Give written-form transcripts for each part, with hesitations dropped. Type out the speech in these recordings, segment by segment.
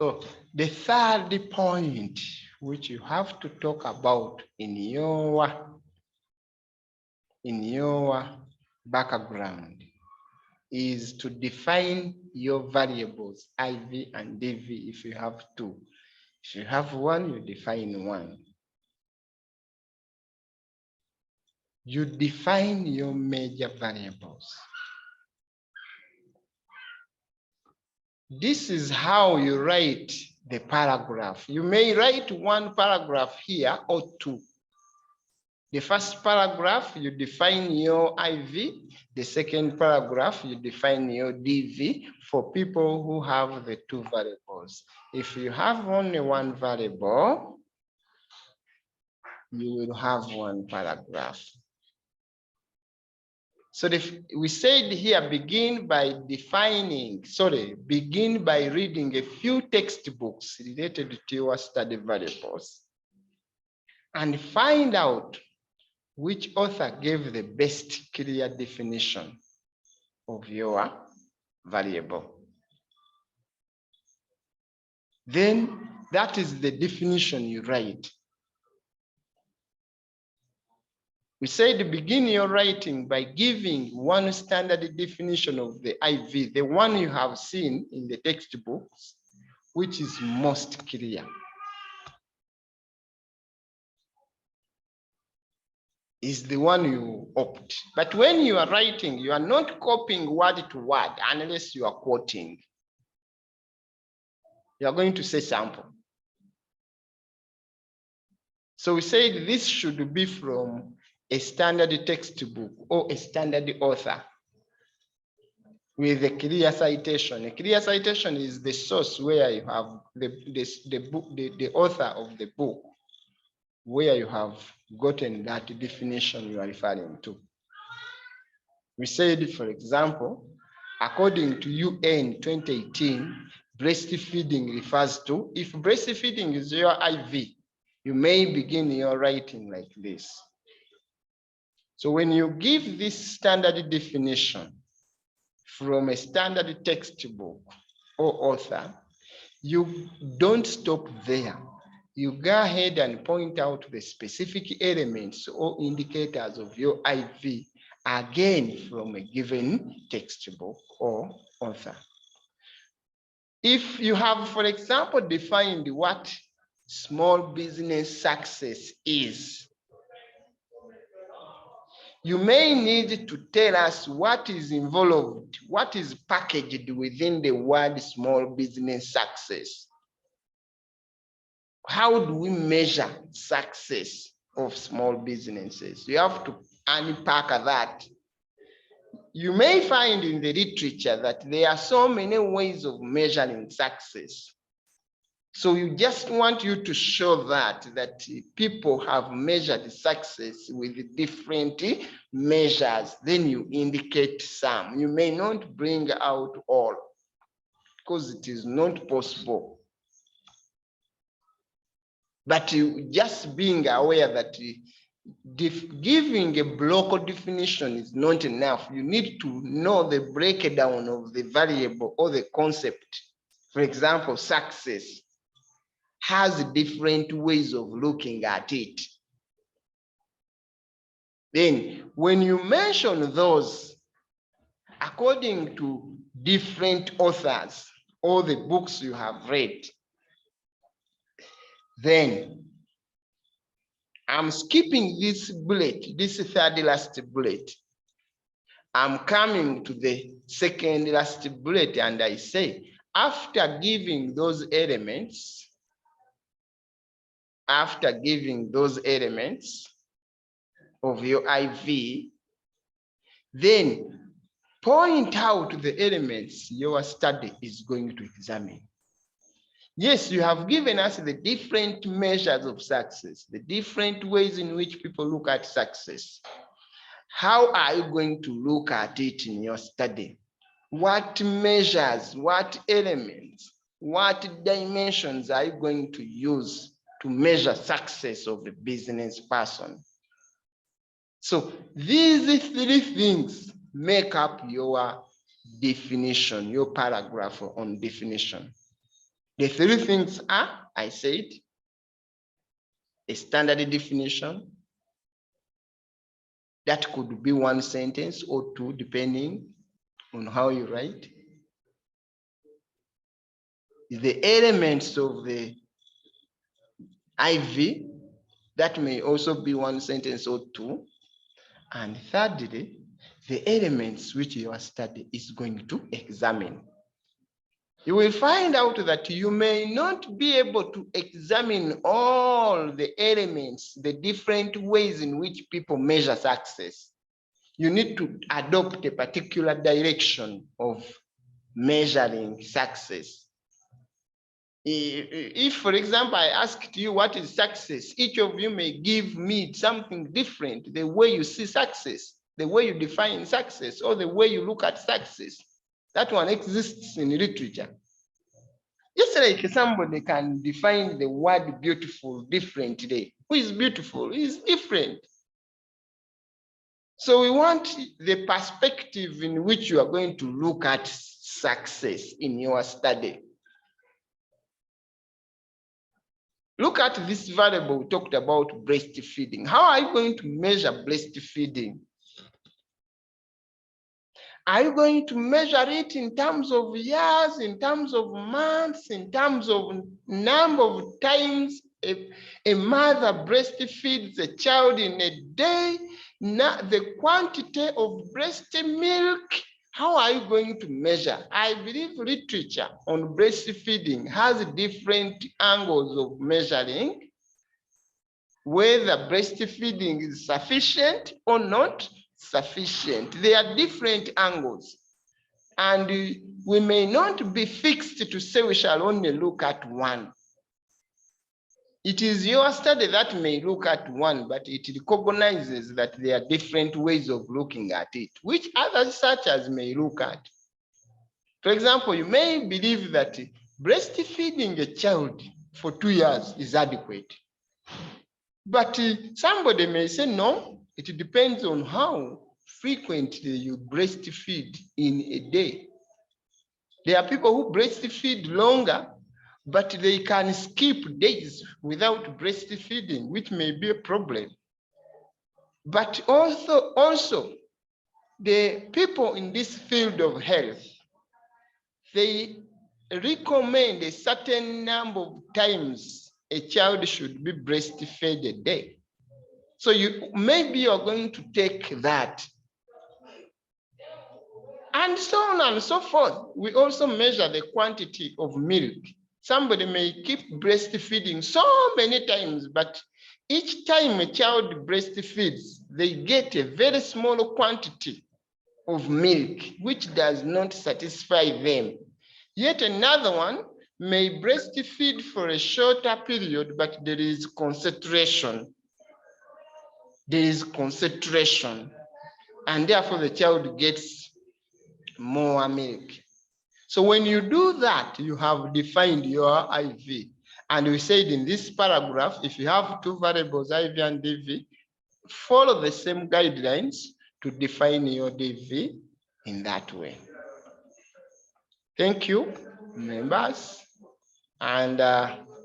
So the third point which you have to talk about in your background is to define your variables, IV and DV, if you have two. If you have one, you define one. You define your major variables. This is how you write the paragraph. You may write one paragraph here or two. The first paragraph, you define your IV. The second paragraph, you define your DV for people who have the two variables. If you have only one variable, you will have one paragraph. So we said here, begin by reading a few textbooks related to your study variables and find out which author gave the best clear definition of your variable. Then that is the definition you write. We said begin your writing by giving one standard definition of the IV, the one you have seen in the textbooks, which is most clear. Is the one you opt. But when you are writing, you are not copying word to word unless you are quoting. You are going to say sample. So we said this should be from a standard textbook or a standard author with a clear citation. A clear citation is the source where you have the author of the book, where you have gotten that definition you are referring to. We said, for example, according to UN 2018, breastfeeding refers to, if breastfeeding is your IV, you may begin your writing like this. So when you give this standard definition from a standard textbook or author, you don't stop there. You go ahead and point out the specific elements or indicators of your IV, again from a given textbook or author. If you have, for example, defined what small business success is, you may need to tell us what is involved, what is packaged within the word small business success. How do we measure success of small businesses? You have to unpack that. You may find in the literature that there are so many ways of measuring success. So we just want you to show that people have measured success with different measures. Then you indicate some. You may not bring out all because it is not possible. But you just being aware that giving a block definition is not enough. You need to know the breakdown of the variable or the concept. For example, success has different ways of looking at it. Then when you mention those, according to different authors or the books you have read, then I'm skipping this bullet, this third last bullet. I'm coming to the second last bullet, and I say, after giving those elements of your IV, then point out the elements your study is going to examine. Yes, you have given us the different measures of success, the different ways in which people look at success. How are you going to look at it in your study? What measures, what elements, what dimensions are you going to use to measure success of the business person? So these three things make up your definition, your paragraph on definition. The three things are, I said, a standard definition that could be one sentence or two, depending on how you write. The elements of the IV, that may also be one sentence or two. And thirdly, the elements which your study is going to examine. You will find out that you may not be able to examine all the elements, the different ways in which people measure success. You need to adopt a particular direction of measuring success. If, for example, I asked you what is success, each of you may give me something different, the way you see success, the way you define success, or the way you look at success. That one exists in literature. Just like somebody can define the word beautiful differently. Who is beautiful is different. So we want the perspective in which you are going to look at success in your study. Look at this variable we talked about, breastfeeding. How are you going to measure breastfeeding? Are you going to measure it in terms of years, in terms of months, in terms of number of times a mother breastfeeds a child in a day? The quantity of breast milk? How are you going to measure? I believe literature on breastfeeding has different angles of measuring whether breastfeeding is sufficient or not sufficient. There are different angles, and we may not be fixed to say we shall only look at one. It is your study that may look at one, but it recognizes that there are different ways of looking at it, which other researchers may look at. For example, you may believe that breastfeeding a child for 2 years is adequate. But somebody may say, no, it depends on how frequently you breastfeed in a day. There are people who breastfeed longer, but they can skip days without breastfeeding, which may be a problem. But also the people in this field of health, they recommend a certain number of times a child should be breastfed a day. So maybe you're going to take that. And so on and so forth. We also measure the quantity of milk. Somebody may keep breastfeeding so many times, but each time a child breastfeeds, they get a very small quantity of milk, which does not satisfy them. Yet another one may breastfeed for a shorter period, but there is concentration. There is concentration, and therefore the child gets more milk. So when you do that, you have defined your IV. And we said in this paragraph, if you have two variables, IV and DV, follow the same guidelines to define your DV in that way. Thank you, members. And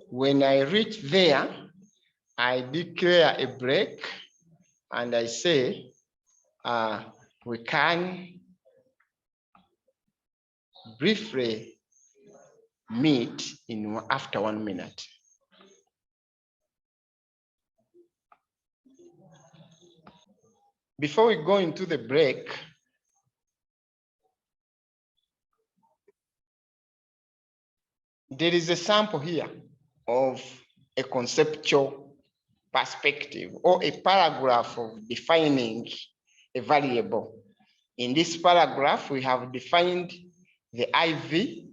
when I reach there, I declare a break and I say, we can briefly meet after 1 minute. Before we go into the break, there is a sample here of a conceptual perspective or a paragraph of defining a variable. In this paragraph, we have defined the IV.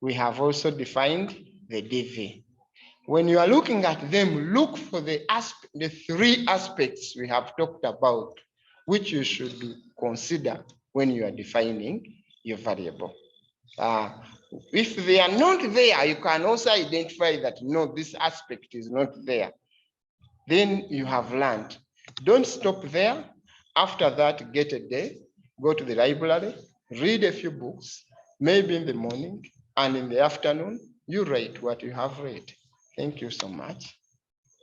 We have also defined the DV. When you are looking at them, look for the three aspects we have talked about, which you should consider when you are defining your variable. If they are not there, you can also identify that, no, this aspect is not there. Then you have learned. Don't stop there. After that, get a day, go to the library, read a few books, maybe in the morning and in the afternoon, You rate what you have read. Thank you so much.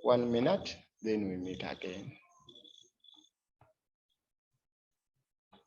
1 minute, then we meet again.